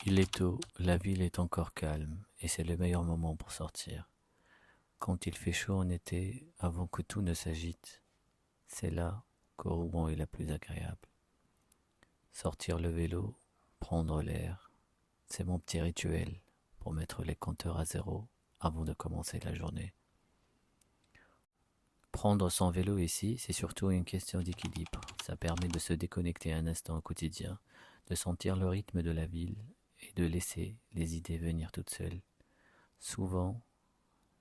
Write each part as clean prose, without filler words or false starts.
Il est tôt, la ville est encore calme, et c'est le meilleur moment pour sortir. Quand il fait chaud en été, avant que tout ne s'agite, c'est là que Rouen est la plus agréable. Sortir le vélo, prendre l'air, c'est mon petit rituel pour mettre les compteurs à zéro avant de commencer la journée. Prendre son vélo ici, c'est surtout une question d'équilibre. Ça permet de se déconnecter un instant au quotidien, de sentir le rythme de la ville et de laisser les idées venir toutes seules. Souvent,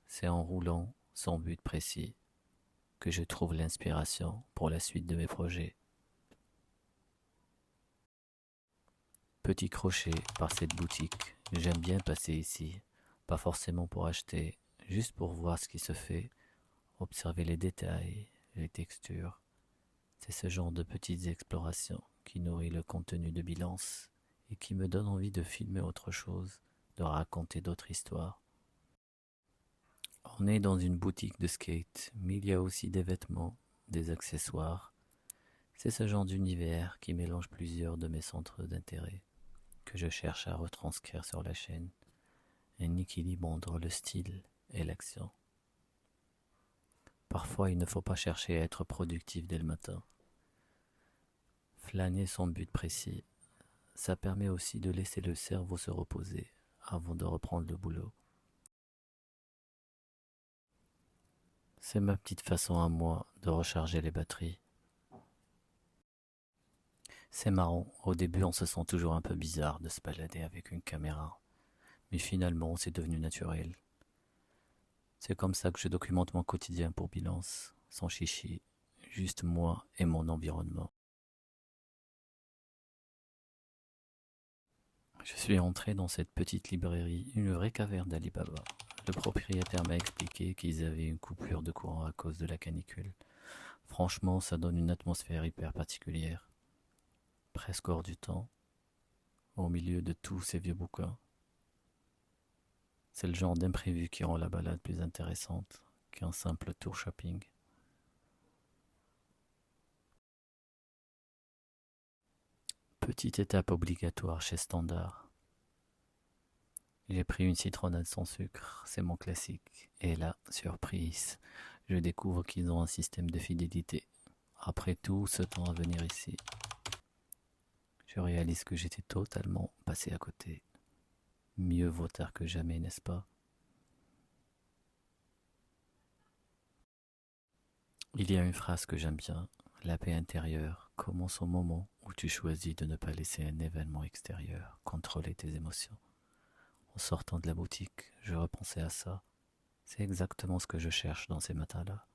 c'est en roulant sans but précis que je trouve l'inspiration pour la suite de mes projets. Petit crochet par cette boutique, j'aime bien passer ici, pas forcément pour acheter, juste pour voir ce qui se fait, observer les détails, les textures. C'est ce genre de petites explorations qui nourrit le contenu de Bilance et qui me donne envie de filmer autre chose, de raconter d'autres histoires. On est dans une boutique de skate, mais il y a aussi des vêtements, des accessoires. C'est ce genre d'univers qui mélange plusieurs de mes centres d'intérêt que je cherche à retranscrire sur la chaîne. Un équilibre entre le style et l'action. Parfois, il ne faut pas chercher à être productif dès le matin. Flâner sans but précis, ça permet aussi de laisser le cerveau se reposer avant de reprendre le boulot. C'est ma petite façon à moi de recharger les batteries. C'est marrant, au début on se sent toujours un peu bizarre de se balader avec une caméra, mais finalement c'est devenu naturel. C'est comme ça que je documente mon quotidien pour Bilance, sans chichi, juste moi et mon environnement. Je suis entré dans cette petite librairie, une vraie caverne d'Alibaba. Le propriétaire m'a expliqué qu'ils avaient une coupure de courant à cause de la canicule. Franchement, ça donne une atmosphère hyper particulière, presque hors du temps, au milieu de tous ces vieux bouquins. C'est le genre d'imprévu qui rend la balade plus intéressante qu'un simple tour shopping. Petite étape obligatoire chez Standard. J'ai pris une citronnade sans sucre, c'est mon classique. Et là, surprise, je découvre qu'ils ont un système de fidélité. Après tout ce temps à venir ici, je réalise que j'étais totalement passé à côté. Mieux vaut tard que jamais, n'est-ce pas? Il y a une phrase que j'aime bien. La paix intérieure commence au moment où tu choisis de ne pas laisser un événement extérieur contrôler tes émotions. En sortant de la boutique, je repensais à ça. C'est exactement ce que je cherche dans ces matins-là.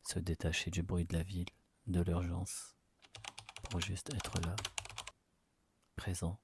Se détacher du bruit de la ville, de l'urgence, pour juste être là, présent.